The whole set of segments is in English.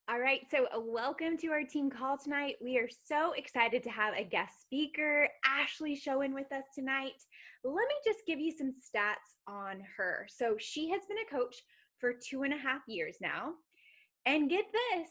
All right, so welcome to our team call tonight. We are so excited to have a guest speaker, Ashley Schoen, with us tonight. Let me just give you some stats on her. So she has been a coach for 2.5 years now. And get this,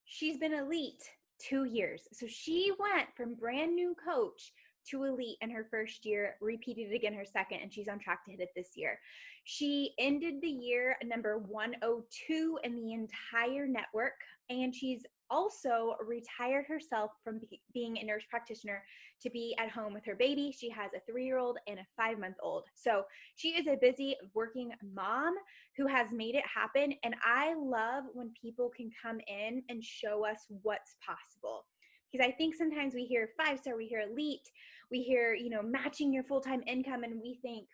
she's been elite 2 years. So she went from brand new coach to elite in her first year, repeated it again her second, and she's on track to hit it this year. She ended the year number 102 in the entire network, and she's also retired herself from being a nurse practitioner to be at home with her baby. She has a 3-year-old and a 5-month-old. So she is a busy working mom who has made it happen. And I love when people can come in and show us what's possible. Because I think sometimes we hear 5-star, we hear elite, we hear, matching your full-time income, and we think,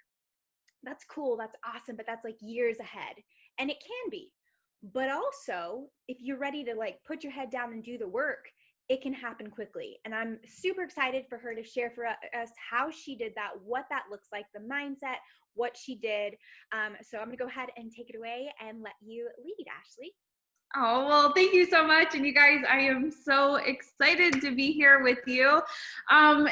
that's cool, that's awesome, but that's like years ahead. And it can be. But also, if you're ready to put your head down and do the work, it can happen quickly. And I'm super excited for her to share for us how she did that, what that looks like, the mindset, what she did. So I'm going to go ahead and take it away and let you lead, Ashley. Oh, well, thank you so much. And you guys, I am so excited to be here with you. All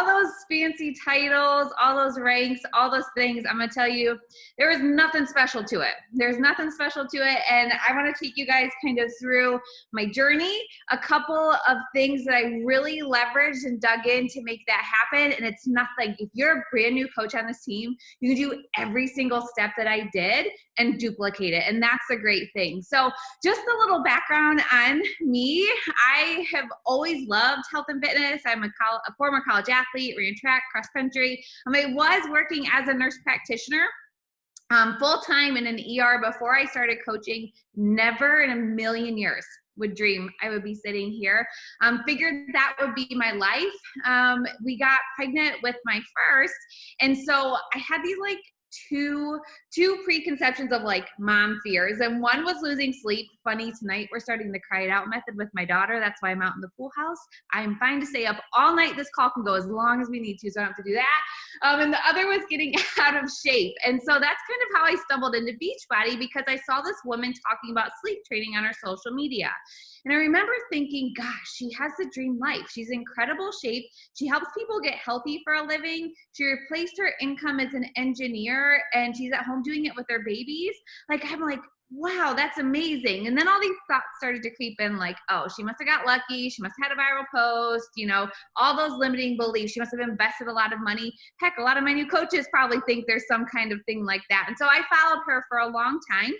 those fancy titles, all those ranks, all those things, I'm going to tell you, there is nothing special to it. There's nothing special to it. And I want to take you guys kind of through my journey, a couple of things that I really leveraged and dug in to make that happen. And it's nothing. If you're a brand new coach on this team, you can do every single step that I did and duplicate it. And that's a great thing. So just a little background on me. I have always loved health and fitness. I'm a former college athlete, ran track, cross country. I was working as a nurse practitioner full-time in an ER before I started coaching. Never in a million years would dream I would be sitting here. Figured that would be my life. We got pregnant with my first. And so I had these two preconceptions of mom fears, and one was losing sleep. Funny, tonight we're starting the cry it out method with my daughter. That's why I'm out in the pool house. I'm fine to stay up all night. This call can go as long as we need to, so I don't have to do that. And the other was getting out of shape. And so that's kind of how I stumbled into Beachbody, because I saw this woman talking about sleep training on her social media. And I remember thinking, gosh, she has the dream life. She's in incredible shape. She helps people get healthy for a living. She replaced her income as an engineer, and she's at home doing it with her babies. I'm like, wow, that's amazing. And then all these thoughts started to creep in, oh, she must have got lucky. She must have had a viral post, all those limiting beliefs. She must have invested a lot of money. Heck, a lot of my new coaches probably think there's some kind of thing like that. And so I followed her for a long time,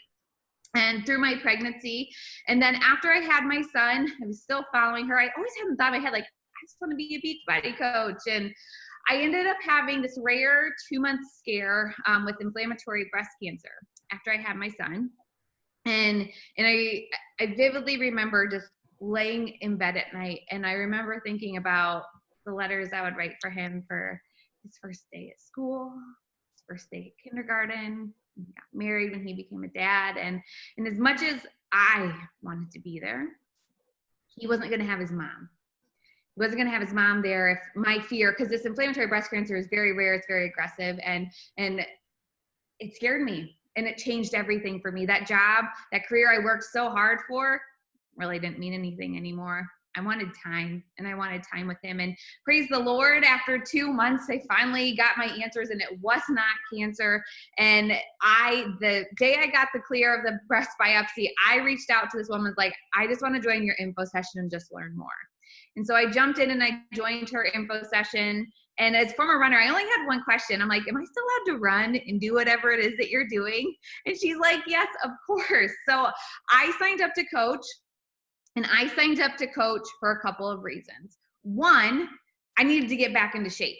and through my pregnancy. And then after I had my son, I was still following her. I always had in my head, I just want to be a Beachbody coach. And I ended up having this rare 2-month scare with inflammatory breast cancer after I had my son. And I vividly remember just laying in bed at night. And I remember thinking about the letters I would write for him for his first day at school, his first day at kindergarten. He got married when he became a dad. And as much as I wanted to be there, he wasn't going to have his mom. He wasn't going to have his mom there. If my fear, because this inflammatory breast cancer is very rare, it's very aggressive, and it scared me, and it changed everything for me. That job, that career I worked so hard for, really didn't mean anything anymore. I wanted time, and I wanted time with him. And praise the Lord, after 2 months, I finally got my answers, and it was not cancer. And the day I got the clear of the breast biopsy, I reached out to this woman, I just want to join your info session and just learn more. And so I jumped in and I joined her info session. And as former runner, I only had one question. I'm like, am I still allowed to run and do whatever it is that you're doing? And she's like, yes, of course. So I signed up to coach. And I signed up to coach for a couple of reasons. One, I needed to get back into shape.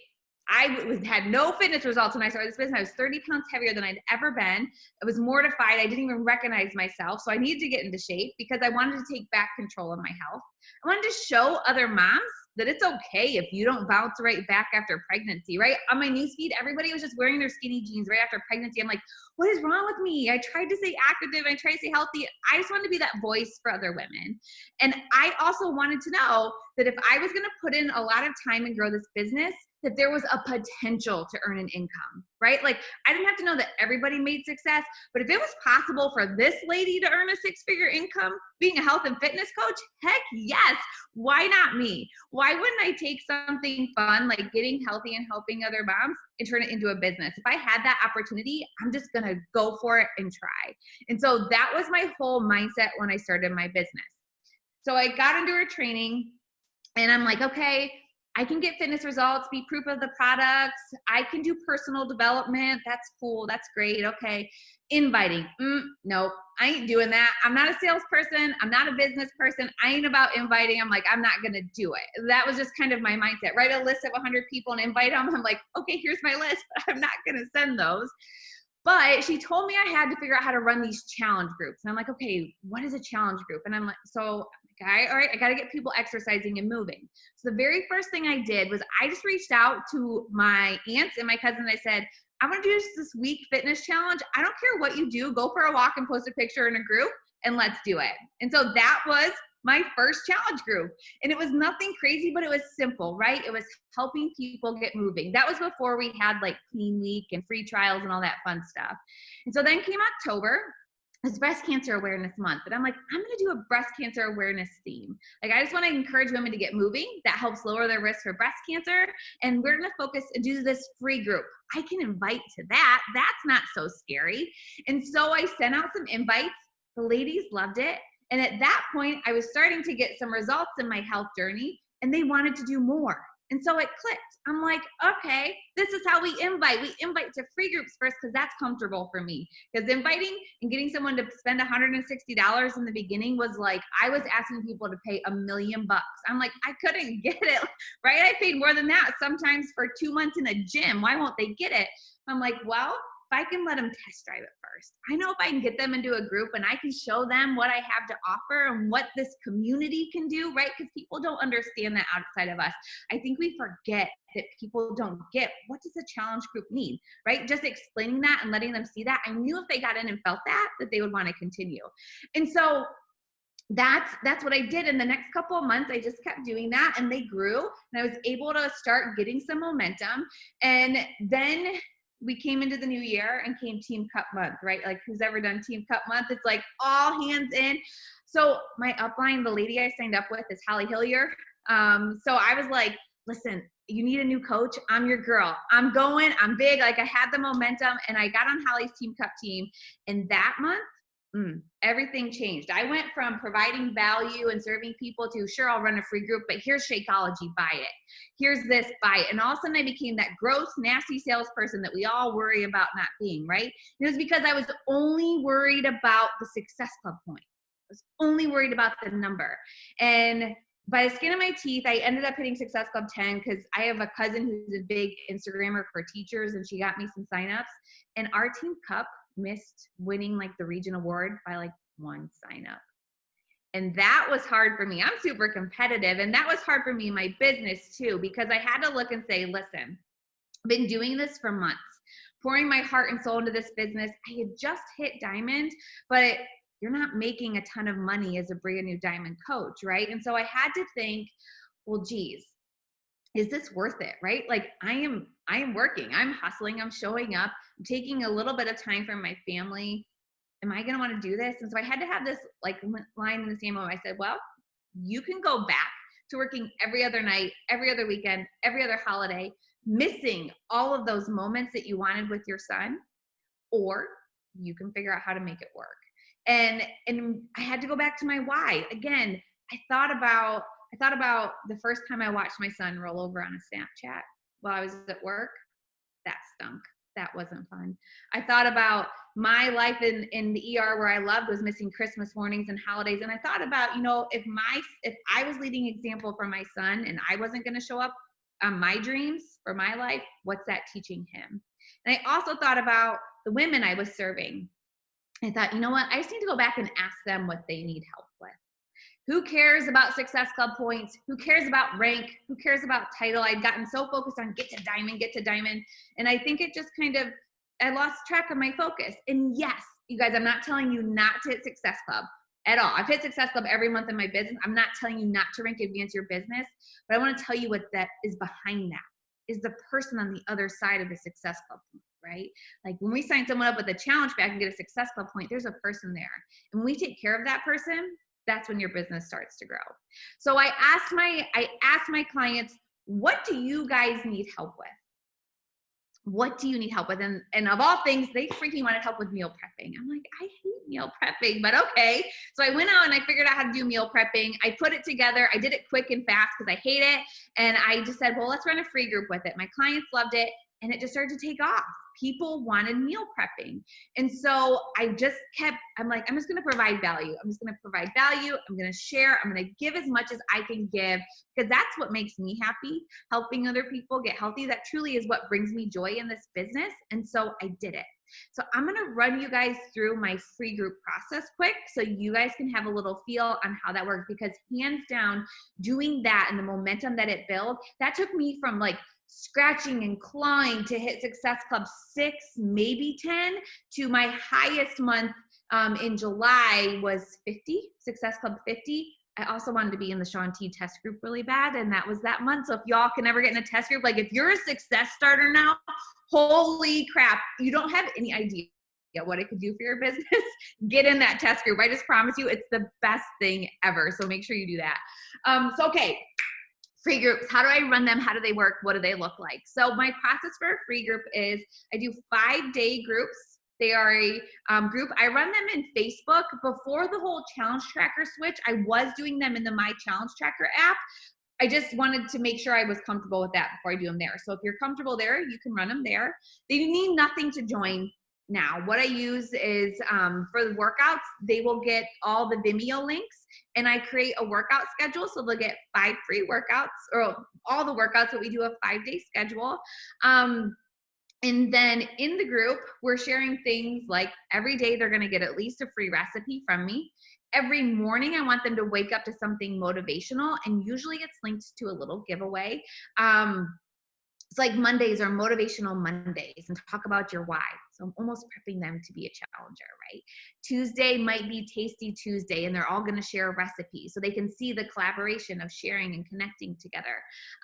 I had no fitness results when I started this business. I was 30 pounds heavier than I'd ever been. I was mortified. I didn't even recognize myself. So I needed to get into shape because I wanted to take back control of my health. I wanted to show other moms that it's okay if you don't bounce right back after pregnancy, right? On my newsfeed, everybody was just wearing their skinny jeans right after pregnancy. I'm like, what is wrong with me? I tried to stay active. I tried to stay healthy. I just wanted to be that voice for other women. And I also wanted to know that if I was going to put in a lot of time and grow this business, that there was a potential to earn an income, right? Like I didn't have to know that everybody made success, but if it was possible for this lady to earn a 6-figure income being a health and fitness coach, heck yes. Why not me? Why wouldn't I take something fun like getting healthy and helping other moms and turn it into a business? If I had that opportunity, I'm just going to go for it and try. And so that was my whole mindset when I started my business. So I got into her training and I'm like, okay, I can get fitness results, be proof of the products. I can do personal development. That's cool. That's great. Okay. Inviting. Nope. I ain't doing that. I'm not a salesperson. I'm not a business person. I ain't about inviting. I'm like, I'm not going to do it. That was just kind of my mindset. Write a list of 100 people and invite them. I'm like, okay, here's my list, but I'm not going to send those. But she told me I had to figure out how to run these challenge groups. And I'm like, okay, what is a challenge group? And I'm like, all right, I got to get people exercising and moving. So the very first thing I did was I just reached out to my aunts and my cousin. I said, I'm going to do this week fitness challenge. I don't care what you do. Go for a walk and post a picture in a group and let's do it. And so that was my first challenge group. And it was nothing crazy, but it was simple, right? It was helping people get moving. That was before we had like Clean Week and free trials and all that fun stuff. And so then came October. It's Breast Cancer Awareness Month. And I'm like, I'm going to do a breast cancer awareness theme. Like, I just want to encourage women to get moving. That helps lower their risk for breast cancer. And we're going to focus and do this free group. I can invite to that. That's not so scary. And so I sent out some invites. The ladies loved it. And at that point, I was starting to get some results in my health journey, and they wanted to do more. And so it clicked. I'm like, okay, this is how we invite. We invite to free groups first because that's comfortable for me. Because inviting and getting someone to spend $160 in the beginning was like, I was asking people to pay $1 million. I'm like, I couldn't get it, right? I paid more than that sometimes for 2 months in a gym. Why won't they get it? I'm like, well, if I can let them test drive it first, I know if I can get them into a group and I can show them what I have to offer and what this community can do, right? Because people don't understand that outside of us. I think we forget that people don't get what does a challenge group need, right? Just explaining that and letting them see that. I knew if they got in and felt that they would want to continue. And so that's what I did. In the next couple of months, I just kept doing that and they grew and I was able to start getting some momentum. And then we came into the new year and came Team Cup month, right? Like who's ever done Team Cup month? It's like all hands in. So my upline, the lady I signed up with is Holly Hillier. So I was like, listen, you need a new coach. I'm your girl. I'm going, I'm big. Like I had the momentum and I got on Holly's Team Cup team. And that month, everything changed. I went from providing value and serving people to, sure, I'll run a free group, but here's Shakeology, buy it. Here's this, buy it. And all of a sudden I became that gross, nasty salesperson that we all worry about not being, right? And it was because I was only worried about the Success Club point. I was only worried about the number. And by the skin of my teeth, I ended up hitting Success Club 10 because I have a cousin who's a big Instagrammer for teachers and she got me some signups. And our Team Cup missed winning like the region award by like 1 sign up. And that was hard for me. I'm super competitive. And that was hard for me in my business too, because I had to look and say, listen, I've been doing this for months, pouring my heart and soul into this business. I had just hit diamond, but you're not making a ton of money as a brand new diamond coach, right? And so I had to think, well, geez, is this worth it, right? Like I am working, I'm hustling, I'm showing up, I'm taking a little bit of time from my family. Am I gonna wanna do this? And so I had to have this like line in the same moment. I said, well, you can go back to working every other night, every other weekend, every other holiday, missing all of those moments that you wanted with your son, or you can figure out how to make it work. And I had to go back to my why. Again, I thought about the first time I watched my son roll over on a Snapchat while I was at work. That stunk. That wasn't fun. I thought about my life in the ER where I loved was missing Christmas mornings and holidays. And I thought about, if I was leading example for my son and I wasn't going to show up on my dreams for my life, what's that teaching him? And I also thought about the women I was serving. I thought, you know what? I just need to go back and ask them what they need help with. Who cares about Success Club points? Who cares about rank? Who cares about title? I'd gotten so focused on get to diamond. And I think it just I lost track of my focus. And yes, you guys, I'm not telling you not to hit Success Club. at all. I've hit Success Club every month in my business. I'm not telling you not to rank advance your business, but I want to tell you what that is behind that is the person on the other side of the Success Club point, right? Like when we sign someone up with a challenge pack and get a Success Club point, there's a person there. And when we take care of that person, that's when your business starts to grow. So I asked my clients, what do you guys need help with? What do you need help with? And of all things, they freaking wanted help with meal prepping. I'm like, I hate meal prepping, but okay. So I went out and I figured out how to do meal prepping. I put it together. I did it quick and fast because I hate it. And I just said, well, let's run a free group with it. My clients loved it. And it just started to take off. People wanted meal prepping. And so I'm just going to provide value. I'm just going to provide value. I'm going to share. I'm going to give as much as I can give because that's what makes me happy. Helping other people get healthy. That truly is what brings me joy in this business. And so I did it. So I'm going to run you guys through my free group process quick so you guys can have a little feel on how that works because hands down, doing that and the momentum that it built, that took me from like scratching and clawing to hit Success Club 6, maybe 10, to my highest month in July was 50, Success Club 50. I also wanted to be in the Schoen test group really bad, and that was that month. So if y'all can ever get in a test group, like if you're a success starter now, holy crap, you don't have any idea what it could do for your business. Get in that test group. I just promise you, it's the best thing ever. So make sure you do that. Okay. Free groups, how do I run them? How do they work? What do they look like? So my process for a free group is I do 5-day groups. They are a group. I run them in Facebook. Before the whole challenge tracker switch, I was doing them in the My Challenge Tracker app. I just wanted to make sure I was comfortable with that before I do them there. So if you're comfortable there, you can run them there. They need nothing to join now. What I use is for the workouts, they will get all the Vimeo links and I create a workout schedule. So they'll get 5 free workouts or all the workouts that we do a 5-day schedule. And then in the group, we're sharing things like every day they're going to get at least a free recipe from me. Every morning, I want them to wake up to something motivational and usually it's linked to a little giveaway. It's like Mondays are motivational Mondays and talk about your why. So I'm almost prepping them to be a challenger, right? Tuesday might be Tasty Tuesday and they're all going to share a recipe so they can see the collaboration of sharing and connecting together.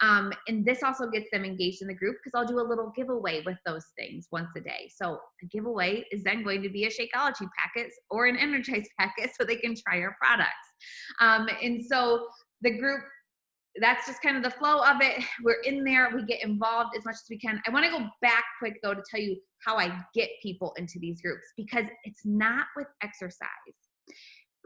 And this also gets them engaged in the group because I'll do a little giveaway with those things once a day. So a giveaway is then going to be a Shakeology packet or an Energize packet so they can try our products. And so the group, that's just kind of the flow of it. We're in there. We get involved as much as we can. I want to go back quick, though, to tell you how I get people into these groups because it's not with exercise.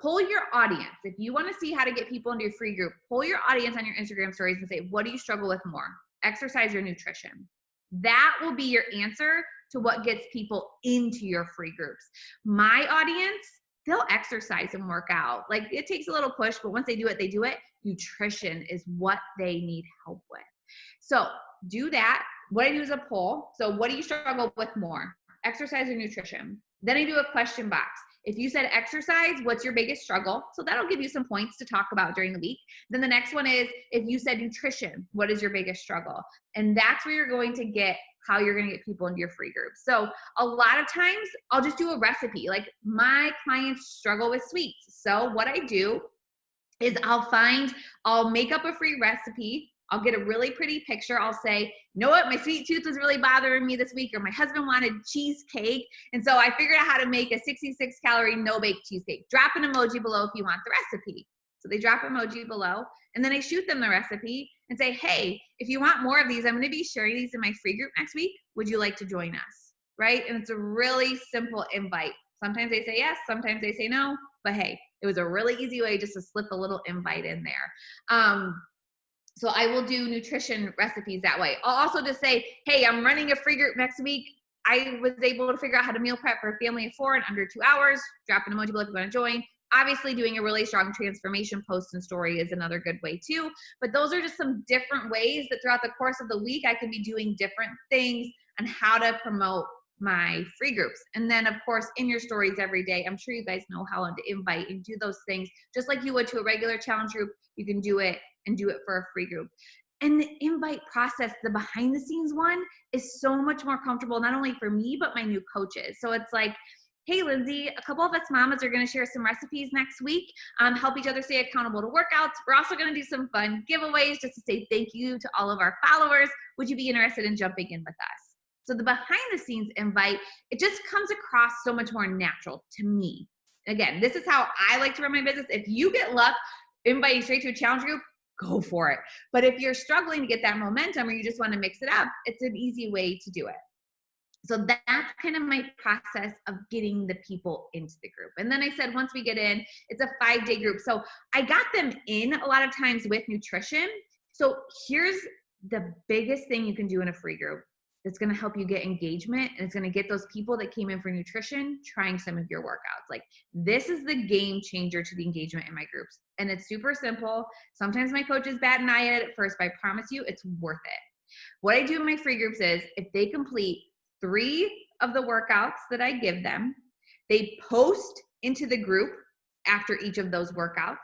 Pull your audience. If you want to see how to get people into your free group, pull your audience on your Instagram stories and say, what do you struggle with more, exercise or nutrition? That will be your answer to what gets people into your free groups. My audience, they'll exercise and work out. Like it takes a little push, but once they do it, they do it. Nutrition is what they need help with. So do that. What I do is a poll. So what do you struggle with more, exercise or nutrition? Then I do a question box. If you said exercise, what's your biggest struggle? So that'll give you some points to talk about during the week. Then the next one is, if you said nutrition, what is your biggest struggle? And that's where you're going to get how you're going to get people into your free group. So a lot of times I'll just do a recipe. Like my clients struggle with sweets. So what I do is I'll make up a free recipe. I'll get a really pretty picture. I'll say, you know what, my sweet tooth was really bothering me this week, or my husband wanted cheesecake. And so I figured out how to make a 66 calorie no-bake cheesecake. Drop an emoji below if you want the recipe. So they drop emoji below, and then I shoot them the recipe and say, hey, if you want more of these, I'm going to be sharing these in my free group next week. Would you like to join us? Right? And it's a really simple invite. Sometimes they say yes, sometimes they say no, but hey, it was a really easy way just to slip a little invite in there. So I will do nutrition recipes that way. I'll also just say, hey, I'm running a free group next week. I was able to figure out how to meal prep for a family of 4 in under 2 hours. Drop an emoji below if you want to join. Obviously, doing a really strong transformation post and story is another good way too. But those are just some different ways that throughout the course of the week, I can be doing different things on how to promote my free groups. And then of course, in your stories every day, I'm sure you guys know how to invite and do those things. Just like you would to a regular challenge group, you can do it and do it for a free group. And the invite process, the behind the scenes one, is so much more comfortable, not only for me, but my new coaches. So it's like, hey, Lindsay, a couple of us mamas are going to share some recipes next week, help each other stay accountable to workouts. We're also going to do some fun giveaways just to say thank you to all of our followers. Would you be interested in jumping in with us? So the behind the scenes invite, it just comes across so much more natural to me. Again, this is how I like to run my business. If you get luck inviting straight to a challenge group, go for it. But if you're struggling to get that momentum or you just want to mix it up, it's an easy way to do it. So that's kind of my process of getting the people into the group. And then I said, once we get in, it's a 5-day group. So I got them in a lot of times with nutrition. So here's the biggest thing you can do in a free group that's going to help you get engagement, and it's going to get those people that came in for nutrition trying some of your workouts. Like, this is the game changer to the engagement in my groups. And it's super simple. Sometimes my coaches bat an eye at it at first, but I promise you it's worth it. What I do in my free groups is if they complete 3 of the workouts that I give them, they post into the group after each of those workouts,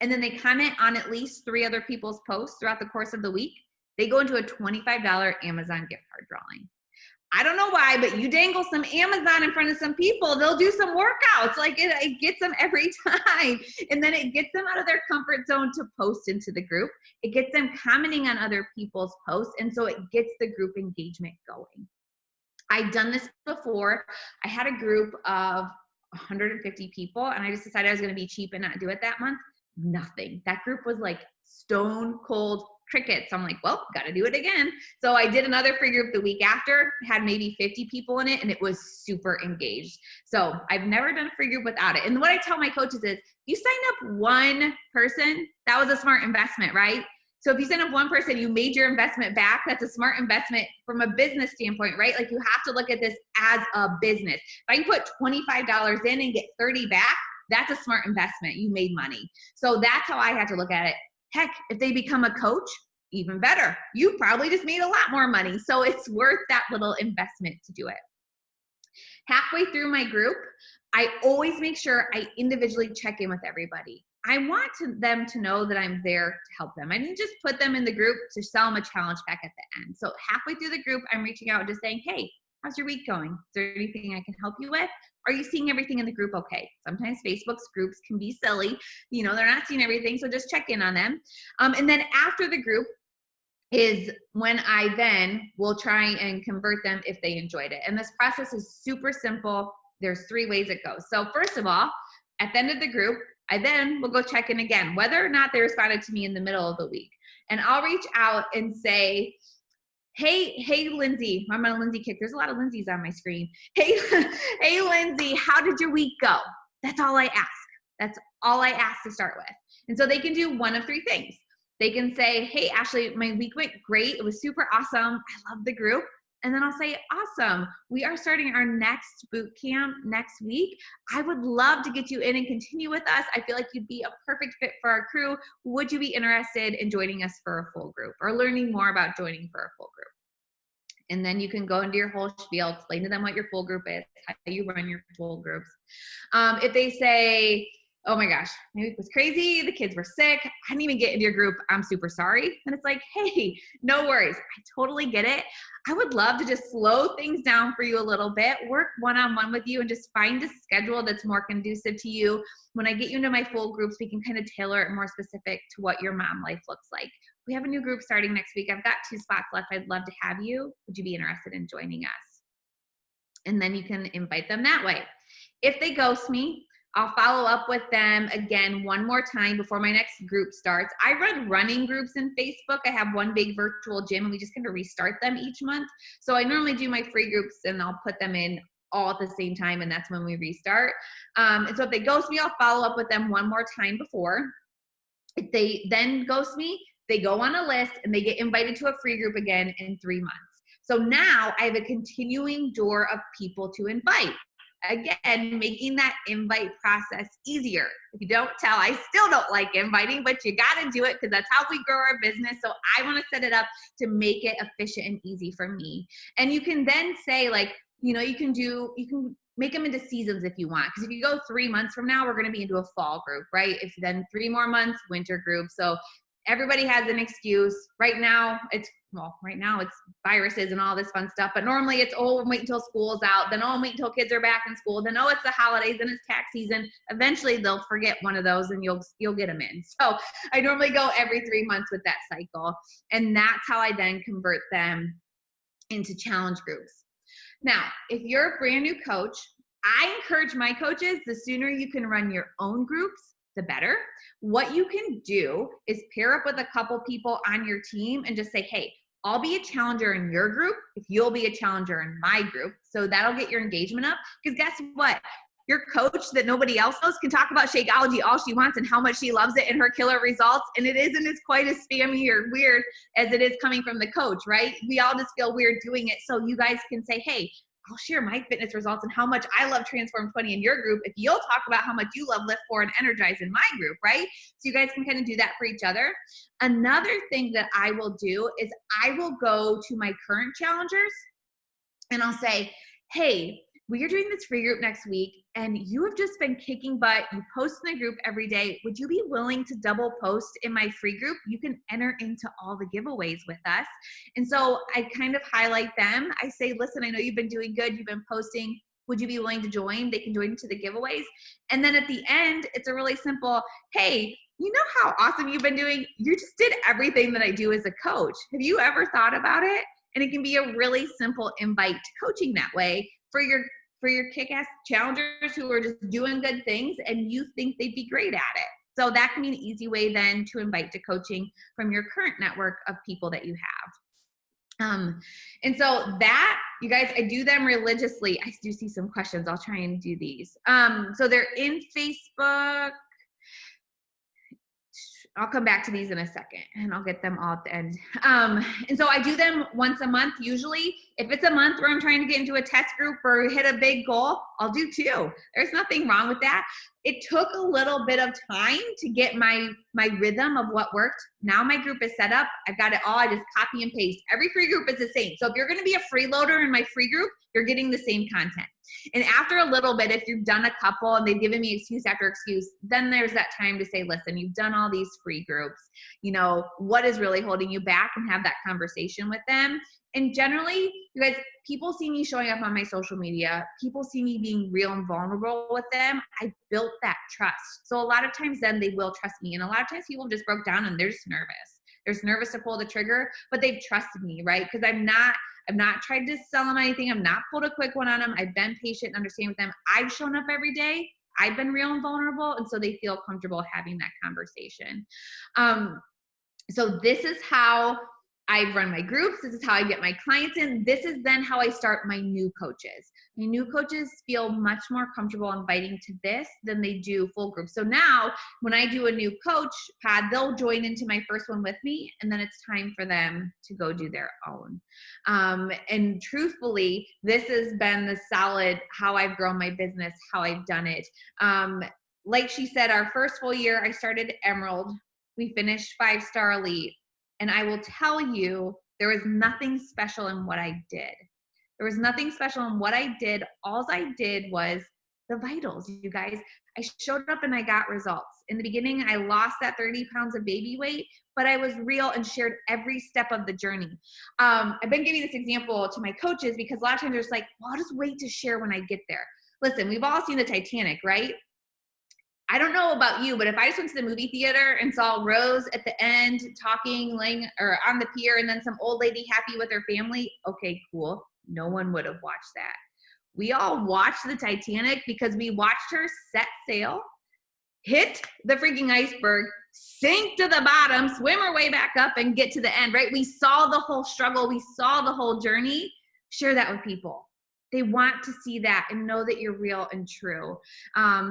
and then they comment on at least 3 other people's posts throughout the course of the week, they go into a $25 Amazon gift card drawing. I don't know why, but you dangle some Amazon in front of some people, they'll do some workouts. Like, it gets them every time. And then it gets them out of their comfort zone to post into the group. It gets them commenting on other people's posts. And so it gets the group engagement going. I've done this before. I had a group of 150 people, and I just decided I was going to be cheap and not do it that month. Nothing. That group was like stone cold crickets. I'm like, well, got to do it again. So I did another free group the week after, had maybe 50 people in it, and it was super engaged. So I've never done a free group without it. And what I tell my coaches is, you sign up one person, that was a smart investment, right? So if you sign up one person, you made your investment back. That's a smart investment from a business standpoint, right? Like, you have to look at this as a business. If I can put $25 in and get 30 back, that's a smart investment. You made money. So that's how I had to look at it. Heck, if they become a coach, even better. You probably just made a lot more money. So it's worth that little investment to do it. Halfway through my group, I always make sure I individually check in with everybody. I want them to know that I'm there to help them. I didn't just put them in the group to sell them a challenge pack at the end. So halfway through the group, I'm reaching out and just saying, hey, how's your week going? Is there anything I can help you with? Are you seeing everything in the group okay? Sometimes Facebook's groups can be silly. You know, they're not seeing everything, so just check in on them. And then after the group is when I then will try and convert them if they enjoyed it. And this process is super simple. There's 3 ways it goes. So first of all, at the end of the group, I then will go check in again, whether or not they responded to me in the middle of the week. And I'll reach out and say, hey, Lindsay, I'm on a Lindsay kick. There's a lot of Lindsays on my screen. Hey, Lindsay, how did your week go? That's all I ask. That's all I ask to start with. And so they can do one of 3 things. They can say, hey, Ashley, my week went great. It was super awesome. I love the group. And then I'll say, awesome. We are starting our next boot camp next week. I would love to get you in and continue with us. I feel like you'd be a perfect fit for our crew. Would you be interested in joining us for a full group or learning more about joining for a full group? And then you can go into your whole spiel, explain to them what your full group is, how you run your full groups. If they say, oh my gosh, my week was crazy, the kids were sick, I didn't even get into your group, I'm super sorry. And it's like, hey, no worries, I totally get it. I would love to just slow things down for you a little bit, work one-on-one with you, and just find a schedule that's more conducive to you. When I get you into my full groups, we can kind of tailor it more specific to what your mom life looks like. We have a new group starting next week. I've got 2 spots left. I'd love to have you. Would you be interested in joining us? And then you can invite them that way. If they ghost me, I'll follow up with them again one more time before my next group starts. I run running groups in Facebook. I have one big virtual gym, and we just kind of restart them each month. So I normally do my free groups, and I'll put them in all at the same time, and that's when we restart. And so if they ghost me, I'll follow up with them one more time before. If they then ghost me, they go on a list, and they get invited to a free group again in 3 months. So now I have a continuing door of people to invite. Again, making that invite process easier. If you don't tell, I still don't like inviting, but you got to do it because that's how we grow our business. So I want to set it up to make it efficient and easy for me. And you can then say, like, you know, you can make them into seasons if you want. Because if you go 3 months from now, we're going to be into a fall group, right? If then 3 more months, winter group. So everybody has an excuse. Right now it's viruses and all this fun stuff, but normally it's, oh, wait until school's out, then oh, wait until kids are back in school, then oh, it's the holidays and it's tax season. Eventually they'll forget one of those and you'll get them in. So I normally go every 3 months with that cycle, and that's how I then convert them into challenge groups. Now, if you're a brand new coach, I encourage my coaches, the sooner you can run your own groups, the better. What you can do is pair up with a couple people on your team and just say, hey, I'll be a challenger in your group if you'll be a challenger in my group. So that'll get your engagement up. Because guess what? Your coach that nobody else knows can talk about Shakeology all she wants and how much she loves it and her killer results. And it isn't as quite as spammy or weird as it is coming from the coach, right? We all just feel weird doing it. So you guys can say, hey, I'll share my fitness results and how much I love Transform 20 in your group if you'll talk about how much you love Lift 4 and Energize in my group, right? So you guys can kind of do that for each other. Another thing that I will do is I will go to my current challengers and I'll say, hey, we are doing this free group next week and you have just been kicking butt. You post in the group every day. Would you be willing to double post in my free group? You can enter into all the giveaways with us. And so I kind of highlight them. I say, listen, I know you've been doing good. You've been posting. Would you be willing to join? They can join into the giveaways. And then at the end, it's a really simple, hey, you know how awesome you've been doing? You just did everything that I do as a coach. Have you ever thought about it? And it can be a really simple invite to coaching that way for your kick-ass challengers who are just doing good things and you think they'd be great at it. So that can be an easy way then to invite to coaching from your current network of people that you have. And so that, you guys, I do them religiously. I do see some questions. I'll try and do these. So they're in Facebook. I'll come back to these in a second and I'll get them all at the end. And so I do them once a month usually. If it's a month where I'm trying to get into a test group or hit a big goal, I'll do 2. There's nothing wrong with that. It took a little bit of time to get my rhythm of what worked. Now my group is set up. I've got it all. I just copy and paste. Every free group is the same. So if you're going to be a freeloader in my free group, you're getting the same content. And after a little bit, if you've done a couple and they've given me excuse after excuse, then there's that time to say, listen, you've done all these free groups. You know, what is really holding you back, and have that conversation with them. And generally, you guys, people see me showing up on my social media. People see me being real and vulnerable with them. I built that trust. So a lot of times then they will trust me. And a lot of times people just broke down and they're just nervous. They're just nervous to pull the trigger, but they've trusted me, right? Because I've not tried to sell them anything. I've not pulled a quick one on them. I've been patient and understanding with them. I've shown up every day. I've been real and vulnerable. And so they feel comfortable having that conversation. So this is how I run my groups. This is how I get my clients in. This is then how I start my new coaches. My new coaches feel much more comfortable inviting to this than they do full groups. So now when I do a new coach pod, they'll join into my first one with me, and then it's time for them to go do their own. And truthfully, this has been the solid how I've grown my business, how I've done it. Like she said, our first full year, I started Emerald. We finished 5-star Elite. And I will tell you, there was nothing special in what I did. There was nothing special in what I did. All I did was the vitals, you guys. I showed up and I got results. In the beginning, I lost that 30 pounds of baby weight, but I was real and shared every step of the journey. I've been giving this example to my coaches because a lot of times they're just like, well, I'll just wait to share when I get there. Listen, we've all seen the Titanic, right? I don't know about you, but if I just went to the movie theater and saw Rose at the end talking, laying or on the pier, and then some old lady happy with her family, okay, cool. No one would have watched that. We all watched the Titanic because we watched her set sail, hit the freaking iceberg, sink to the bottom, swim her way back up, and get to the end, right? We saw the whole struggle. We saw the whole journey. Share that with people. They want to see that and know that you're real and true.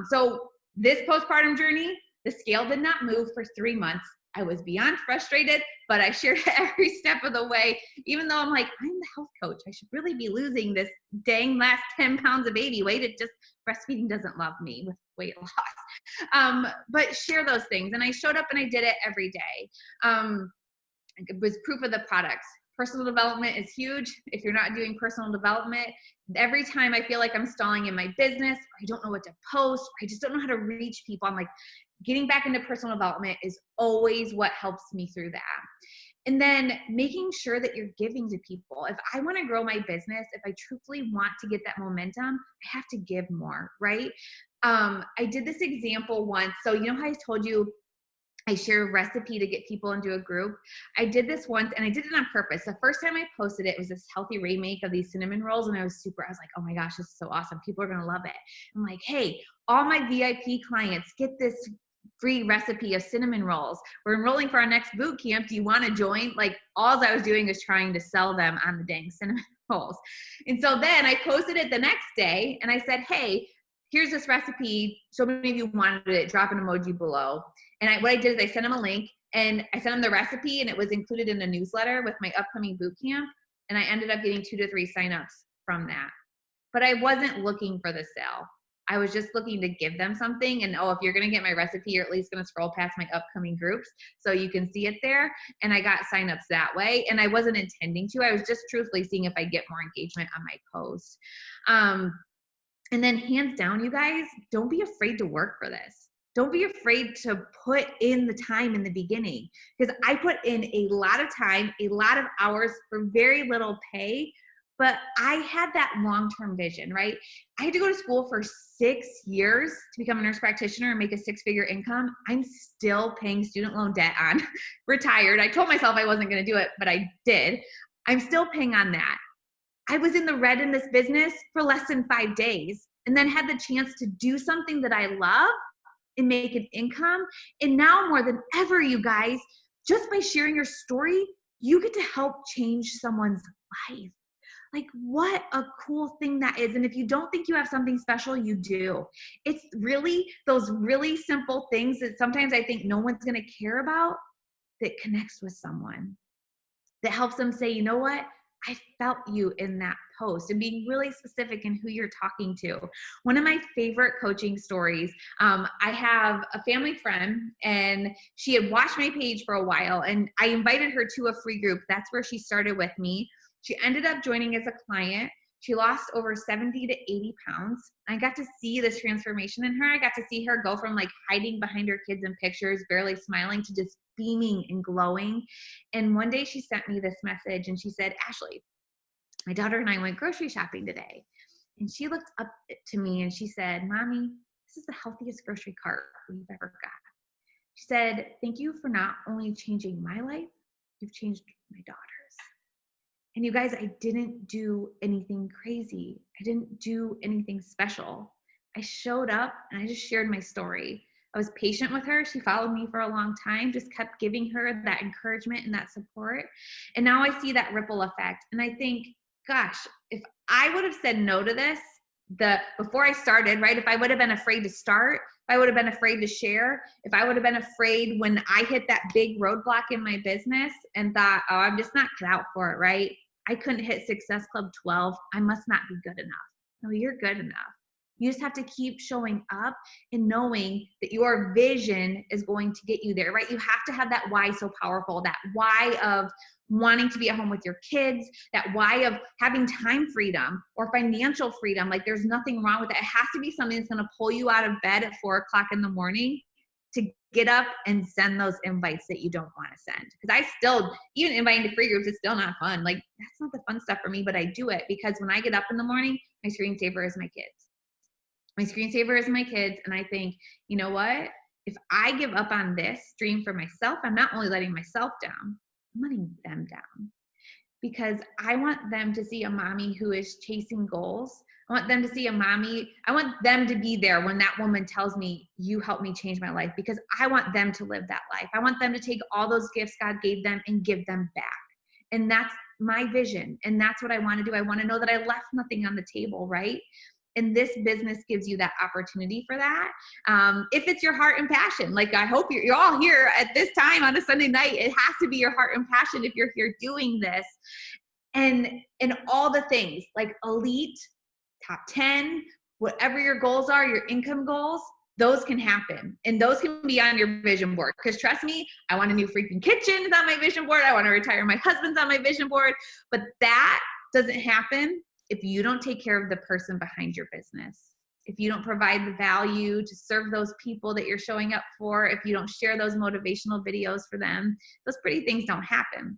So this postpartum journey, the scale did not move for 3 months. I was beyond frustrated, but I shared every step of the way, even though I'm like, I'm the health coach. I should really be losing this dang last 10 pounds of baby weight. It just, breastfeeding doesn't love me with weight loss. But share those things. And I showed up and I did it every day. It was proof of the products. Personal development is huge. If you're not doing personal development, every time I feel like I'm stalling in my business, or I don't know what to post, or I just don't know how to reach people, I'm like, getting back into personal development is always what helps me through that. And then making sure that you're giving to people. If I want to grow my business, if I truthfully want to get that momentum, I have to give more, right? I did this example once. So you know how I told you I share a recipe to get people into a group? I did this once and I did it on purpose. The first time I posted it was this healthy remake of these cinnamon rolls. And I was like, oh my gosh, this is so awesome. People are going to love it. I'm like, hey, all my VIP clients get this free recipe of cinnamon rolls. We're enrolling for our next boot camp. Do you want to join? Like, all I was doing is trying to sell them on the dang cinnamon rolls. And so then I posted it the next day and I said, hey, here's this recipe. So many of you wanted it. Drop an emoji below. And what I did is I sent them a link and I sent them the recipe, and it was included in a newsletter with my upcoming boot camp. And I ended up getting 2 to 3 signups from that. But I wasn't looking for the sale. I was just looking to give them something. And if you're going to get my recipe, you're at least going to scroll past my upcoming groups so you can see it there. And I got signups that way. And I wasn't intending to. I was just truthfully seeing if I get more engagement on my post. And then hands down, you guys, don't be afraid to work for this. Don't be afraid to put in the time in the beginning, because I put in a lot of time, a lot of hours for very little pay. But I had that long-term vision, right? I had to go to school for 6 years to become a nurse practitioner and make a 6-figure income. I'm still paying student loan debt on retired. I told myself I wasn't going to do it, but I did. I'm still paying on that. I was in the red in this business for less than 5 days, and then had the chance to do something that I love and make an income. And now more than ever, you guys, just by sharing your story, you get to help change someone's life. Like, what a cool thing that is. And if you don't think you have something special, you do. It's really those really simple things that sometimes I think no one's going to care about, that connects with someone, that helps them say, you know what? I felt you in that post, and being really specific in who you're talking to. One of my favorite coaching stories, I have a family friend, and she had watched my page for a while, and I invited her to a free group. That's where she started with me. She ended up joining as a client. She lost over 70 to 80 pounds. I got to see this transformation in her. I got to see her go from like hiding behind her kids in pictures, barely smiling, to just beaming and glowing. And one day she sent me this message and she said, Ashley, my daughter and I went grocery shopping today. And she looked up to me and she said, Mommy, this is the healthiest grocery cart we've ever got. She said, thank you for not only changing my life, you've changed my daughter's. And you guys, I didn't do anything crazy. I didn't do anything special. I showed up and I just shared my story. I was patient with her. She followed me for a long time, just kept giving her that encouragement and that support. And now I see that ripple effect. And I think, gosh, if I would have said no to this before I started, right? If I would have been afraid to start, if I would have been afraid to share, if I would have been afraid when I hit that big roadblock in my business and thought, oh, I'm just not cut out for it, right? I couldn't hit Success Club 12. I must not be good enough. No, you're good enough. You just have to keep showing up and knowing that your vision is going to get you there, right? You have to have that why so powerful, that why of wanting to be at home with your kids, that why of having time freedom or financial freedom. Like, there's nothing wrong with it. It has to be something that's going to pull you out of bed at 4:00 in the morning to get up and send those invites that you don't want to send. Because I still, even inviting to free groups, it's still not fun. Like, that's not the fun stuff for me, but I do it because when I get up in the morning, my screensaver is my kids. My screensaver is my kids. And I think, you know what? If I give up on this dream for myself, I'm not only letting myself down, I'm letting them down. Because I want them to see a mommy who is chasing goals. I want them to see a mommy. I want them to be there when that woman tells me, you helped me change my life, because I want them to live that life. I want them to take all those gifts God gave them and give them back. And that's my vision. And that's what I want to do. I want to know that I left nothing on the table, right? And this business gives you that opportunity for that. If it's your heart and passion, like I hope you're all here at this time on a Sunday night, it has to be your heart and passion if you're here doing this. And all the things like elite, top 10, whatever your goals are, your income goals, those can happen. And those can be on your vision board. Because trust me, I want a new freaking kitchen is on my vision board. I want to retire my husband's on my vision board. But that doesn't happen if you don't take care of the person behind your business. if you don't provide the value to serve those people that you're showing up for, if you don't share those motivational videos for them, those pretty things don't happen.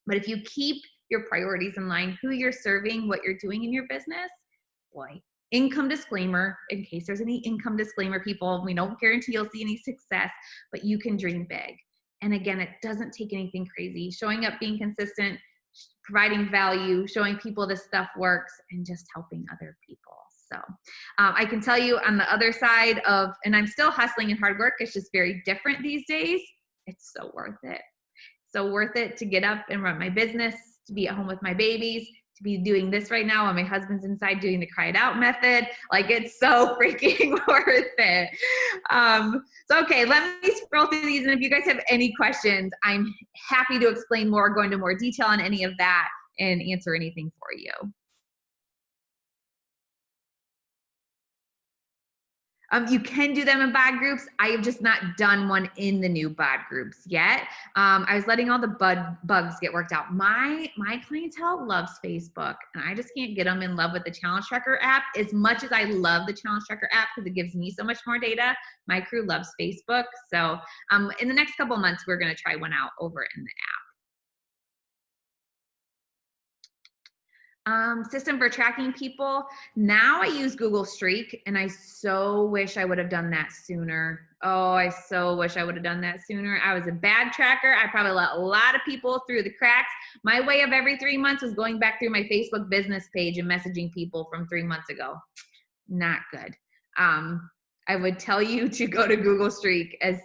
But if you keep your priorities in line, who you're serving, what you're doing in your business, boy, income disclaimer, in case there's any income disclaimer, people, we don't guarantee you'll see any success, but you can dream big. And again, it doesn't take anything crazy. Showing up, being consistent, providing value, showing people this stuff works, and just helping other people. So I can tell you on the other side of, and I'm still hustling and hard work, it's just very different these days. It's so worth it. So worth it to get up and run my business, to be at home with my babies, to be doing this right now while my husband's inside doing the cry it out method. Like, it's so freaking worth it. So, okay, let me scroll through these. And if you guys have any questions, I'm happy to explain more, go into more detail on any of that and answer anything for you. You can do them in bod groups. I have just not done one in the new bod groups yet. I was letting all the bugs get worked out. My clientele loves Facebook, and I just can't get them in love with the Challenge Tracker app. As much as I love the Challenge Tracker app because it gives me so much more data, my crew loves Facebook. So in the next couple months, we're going to try one out over in the app. System for tracking people. Now I use Google Streak, and I so wish I would have done that sooner. Oh, I so wish I would have done that sooner. I was a bad tracker. I probably let a lot of people through the cracks. My way of every 3 months was going back through my Facebook business page and messaging people from 3 months ago. Not good. I would tell you to go to Google Streak as,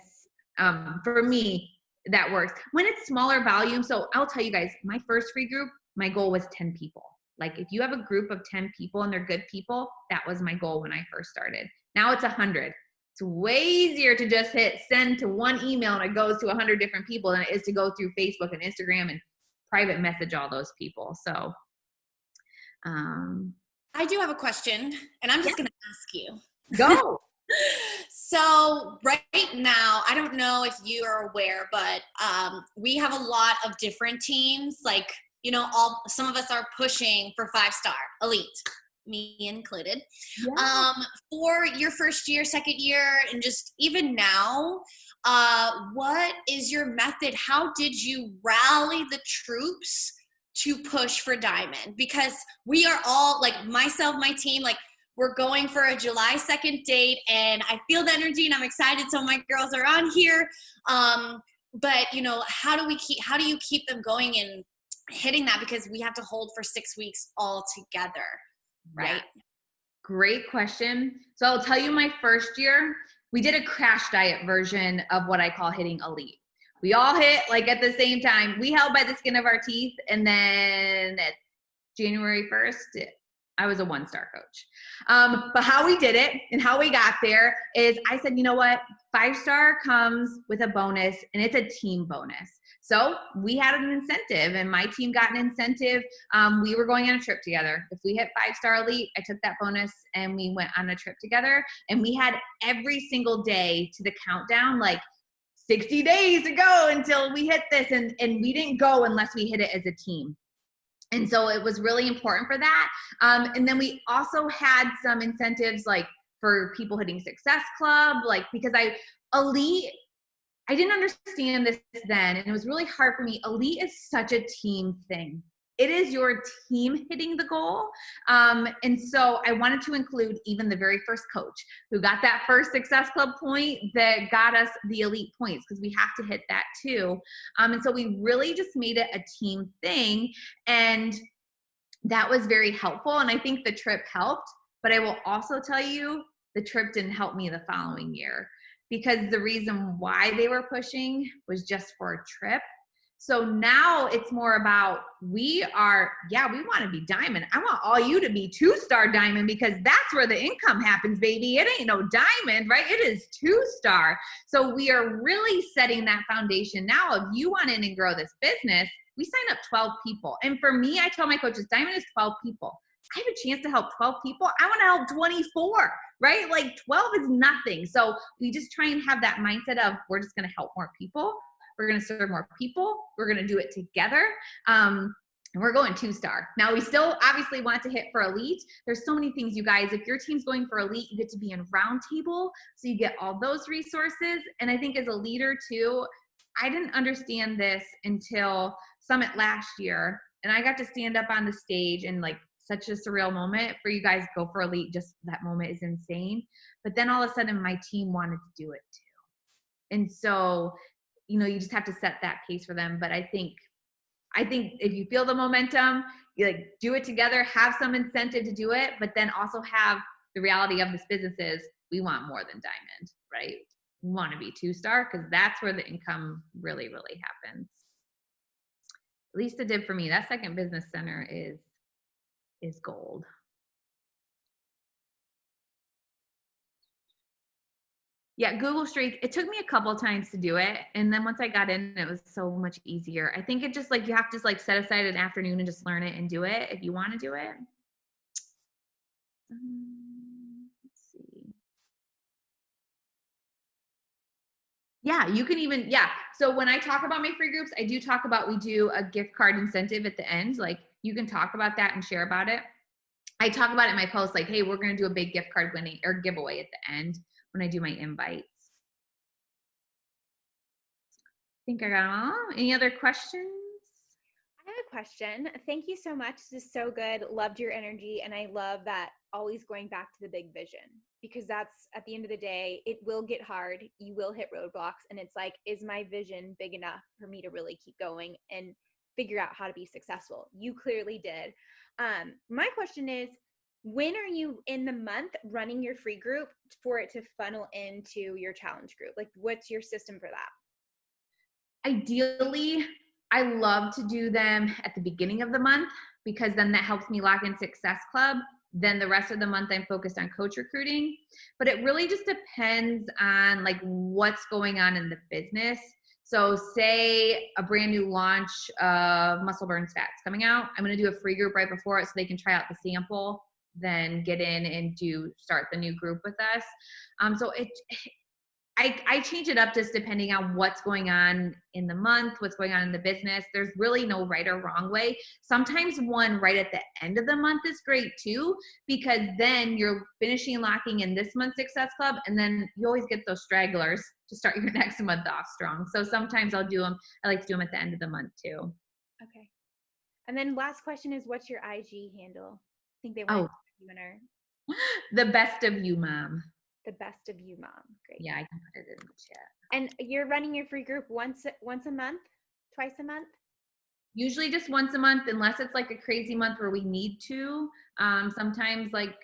for me, that works. When it's smaller volume, so I'll tell you guys, my first free group, my goal was 10 people. Like, if you have a group of 10 people and they're good people, that was my goal when I first started. Now it's 100. It's way easier to just hit send to one email and it goes to 100 different people than it is to go through Facebook and Instagram and private message all those people. So I do have a question, and I'm just going to ask you. Go. So right now, I don't know if you are aware, but we have a lot of different teams. Like, you know, some of us are pushing for 5-star elite, me included. Yeah. For your first year, second year, and just even now, what is your method? How did you rally the troops to push for diamond? Because we are all, like myself, my team, like, we're going for a July 2nd date, and I feel the energy and I'm excited. So my girls are on here. But you know, how do you keep them going and hitting that? Because we have to hold for 6 weeks all together, right? Yeah. Great question. So I'll tell you, my first year, we did a crash diet version of what I call hitting elite. We all hit like at the same time. We held by the skin of our teeth. And then at January 1st, I was a 1-star coach. But how we did it and how we got there is I said, you know what? 5-star comes with a bonus, and it's a team bonus. So we had an incentive, and my team got an incentive. We were going on a trip together. If we hit 5-star elite, I took that bonus and we went on a trip together. And we had every single day to the countdown, like 60 days to go until we hit this. And we didn't go unless we hit it as a team. And so it was really important for that. And then we also had some incentives, like for people hitting Success Club, like, because elite, I didn't understand this then, and it was really hard for me. Elite is such a team thing. It is your team hitting the goal. And so I wanted to include even the very first coach who got that first Success Club point that got us the elite points, because we have to hit that too. And so we really just made it a team thing. And that was very helpful. And I think the trip helped. But I will also tell you, the trip didn't help me the following year, because the reason why they were pushing was just for a trip. So now it's more about, we want to be diamond. I want all you to be 2-star diamond, because that's where the income happens, baby. It ain't no diamond, right? It is 2-star. So we are really setting that foundation now. If you want in and grow this business, we sign up 12 people. And for me, I tell my coaches, diamond is 12 people. I have a chance to help 12 people. I want to help 24, right? Like 12 is nothing. So we just try and have that mindset of, we're just going to help more people. We're going to serve more people. We're going to do it together. And we're going 2-star. Now we still obviously want to hit for elite. There's so many things, you guys. If your team's going for elite, you get to be in roundtable. So you get all those resources. And I think as a leader too, I didn't understand this until Summit last year. And I got to stand up on the stage and like such a surreal moment for you guys go for elite. Just that moment is insane. But then all of a sudden my team wanted to do it too. And so, you know, you just have to set that pace for them. But I think if you feel the momentum, you like do it together, have some incentive to do it, but then also have the reality of this business is we want more than diamond, right? We want to be 2-star because that's where the income really, really happens. At least it did for me. That second business center is gold. Yeah, Google Streak, it took me a couple of times to do it. And then once I got in, it was so much easier. I think it just like, you have to like set aside an afternoon and just learn it and do it if you want to do it. Let's see. Yeah, you can even, yeah. So when I talk about my free groups, I do talk about, we do a gift card incentive at the end. Like you can talk about that and share about it. I talk about it in my post, like, hey, we're going to do a big gift card winning or giveaway at the end when I do my invites. I think I got them all. Any other questions? I have a question. Thank you so much. This is so good. Loved your energy. And I love that always going back to the big vision, because that's at the end of the day, it will get hard. You will hit roadblocks. And it's like, is my vision big enough for me to really keep going and figure out how to be successful? You clearly did. My question is, when are you in the month running your free group for it to funnel into your challenge group? Like, what's your system for that? Ideally, I love to do them at the beginning of the month because then that helps me lock in Success Club. Then the rest of the month I'm focused on coach recruiting. But it really just depends on like what's going on in the business. So say a brand new launch of Muscle Burns Fats coming out. I'm going to do a free group right before it so they can try out the sample, then get in and start the new group with us. So I change it up just depending on what's going on in the month, what's going on in the business. There's really no right or wrong way. Sometimes one right at the end of the month is great too, because then you're finishing and locking in this month's Success Club, and then you always get those stragglers to start your next month off strong. So sometimes I'll do them. I like to do them at the end of the month too. Okay. And then last question is, what's your IG handle? I think they want you and her. The Best of You Mom. The Best of You Mom. Great. Yeah, I can put it in the chat. And you're running your free group once a month, twice a month? Usually just once a month, unless it's like a crazy month where we need to. Sometimes like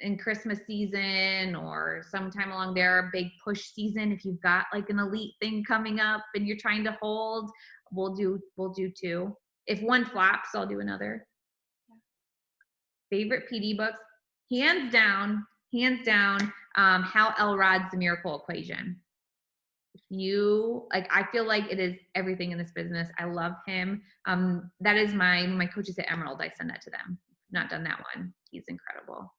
in Christmas season or sometime along there, big push season. If you've got like an elite thing coming up and you're trying to hold, we'll do 2. If one flops, I'll do another. Yeah. Favorite PD books, hands down, Hal Elrod's The Miracle Equation. I feel like it is everything in this business. I love him. That is my coaches at Emerald. I send that to them. Not done that one. He's incredible.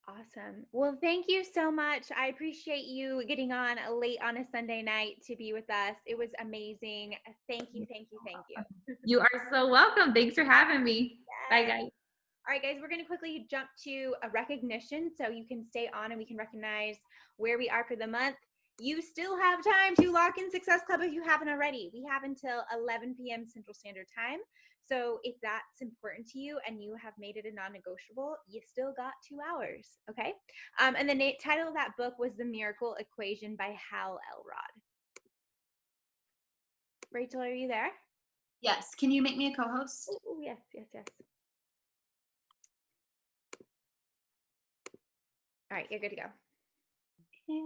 Awesome. Well, thank you so much. I appreciate you getting on late on a Sunday night to be with us. It was amazing. Thank you. You are so welcome. Thanks for having me. Yes. Bye, guys. All right, guys, we're going to quickly jump to a recognition so you can stay on and we can recognize where we are for the month. You still have time to lock in Success Club if you haven't already. We have until 11 p.m. Central Standard Time. So if that's important to you and you have made it a non-negotiable, you still got 2 hours, okay? And the title of that book was The Miracle Equation by Hal Elrod. Rachel, are you there? Yes. Can you make me a co-host? Oh, yes. All right, you're good to go. Okay.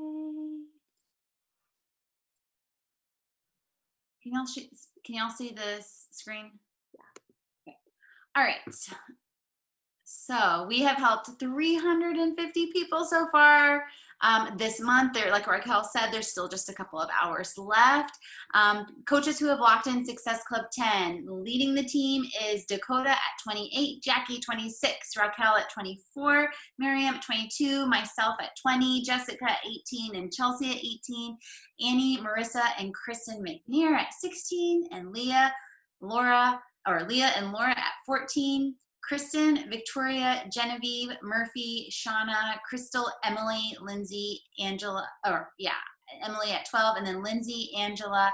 Can y'all see this screen? Yeah. Okay. All right. So we have helped 350 people so far this month. Like Raquel said, there's still just a couple of hours left. Coaches who have locked in Success Club 10. Leading the team is Dakota at 28, Jackie 26, Raquel at 24, Miriam at 22, myself at 20, Jessica at 18, and Chelsea at 18, Annie, Marissa, and Kristen McNear at 16, and Leah Leah and Laura at 14, Kristen, Victoria, Genevieve, Murphy, Shauna, Crystal, Emily, Lindsay, Emily at 12, and then Lindsay, Angela,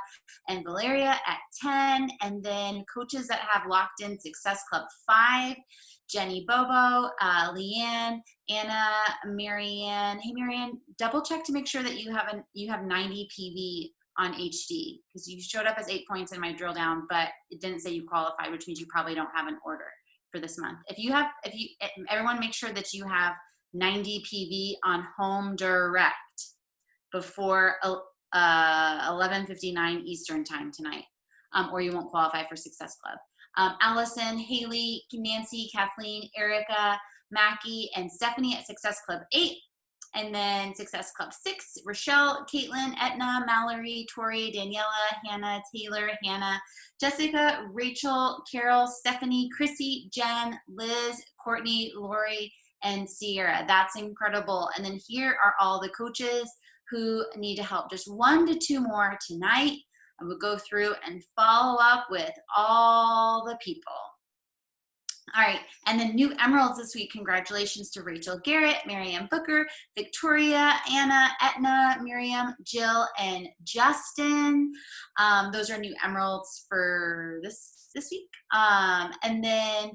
and Valeria at 10, and then coaches that have locked in Success Club 5, Jenny, Bobo, Leanne, Anna, Marianne. Hey, Marianne, double check to make sure that you have 90 PV on HD, because you showed up as 8 points in my drill down, but it didn't say you qualified, which means you probably don't have an order for this month. Everyone make sure that you have 90 PV on home direct before 11:59 Eastern time tonight, or you won't qualify for Success Club. Allison, Haley, Nancy, Kathleen, Erica, Mackie, and Stephanie at Success Club 8. And then Success Club 6, Rochelle, Caitlin, Etna, Mallory, Tori, Daniela, Hannah, Taylor, Hannah, Jessica, Rachel, Carol, Stephanie, Chrissy, Jen, Liz, Courtney, Lori, and Sierra. That's incredible. And then here are all the coaches who need to help. Just 1 to 2 more tonight. And we'll go through and follow up with all the people. All right, and then new emeralds this week. Congratulations to Rachel Garrett, Marianne Booker, Victoria, Anna, Etna, Miriam, Jill, and Justin. Those are new emeralds for this week. And then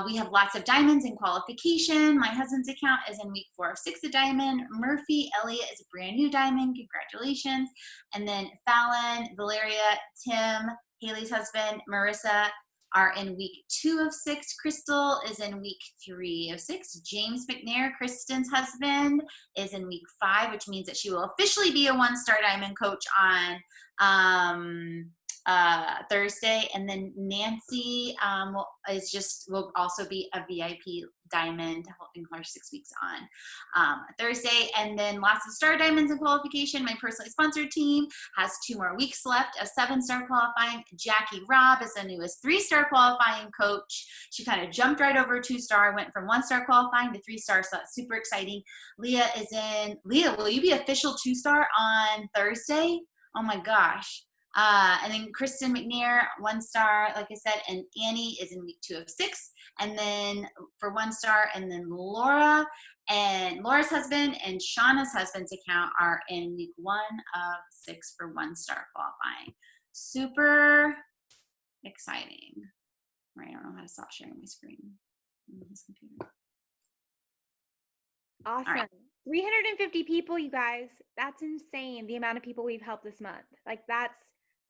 we have lots of diamonds in qualification. My husband's account is in week 4 of 6 a diamond. Murphy Elliott is a brand new diamond. Congratulations. And then Fallon, Valeria, Tim, Haley's husband, Marissa, are in week 2 of 6. Crystal is in week 3 of 6. James McNair, Kristen's husband, is in week 5, which means that she will officially be a 1-star diamond coach on Thursday. And then Nancy will also be a VIP diamond, helping her 6 weeks on Thursday. And then lots of star diamonds in qualification. My personally sponsored team has 2 more weeks left of 7-star qualifying. Jackie Robb is the newest 3-star qualifying coach. She kind of jumped right over 2-star, went from 1-star qualifying to 3-star, so that's super exciting. Leah, will you be official 2-star on Thursday? Oh my gosh. And then Kristen McNair, 1-star, like I said, and Annie is in week 2 of 6. And then for 1-star, and then Laura and Laura's husband and Shauna's husband's account are in week 1 of 6 for 1-star qualifying. Super exciting. Right, I don't know how to stop sharing my screen on this computer. Awesome. Right. 350 people, you guys. That's insane, the amount of people we've helped this month. Like, that's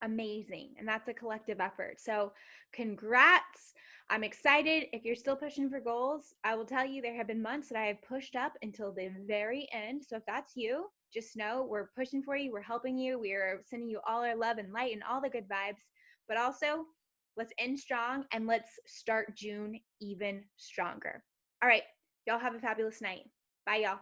amazing, and that's a collective effort. So congrats. I'm excited. If you're still pushing for goals, I will tell you there have been months that I have pushed up until the very end. So if that's you, just know we're pushing for you, we're helping you, we are sending you all our love and light and all the good vibes. But also, let's end strong and let's start June even stronger. All right, y'all have a fabulous night. Bye, y'all.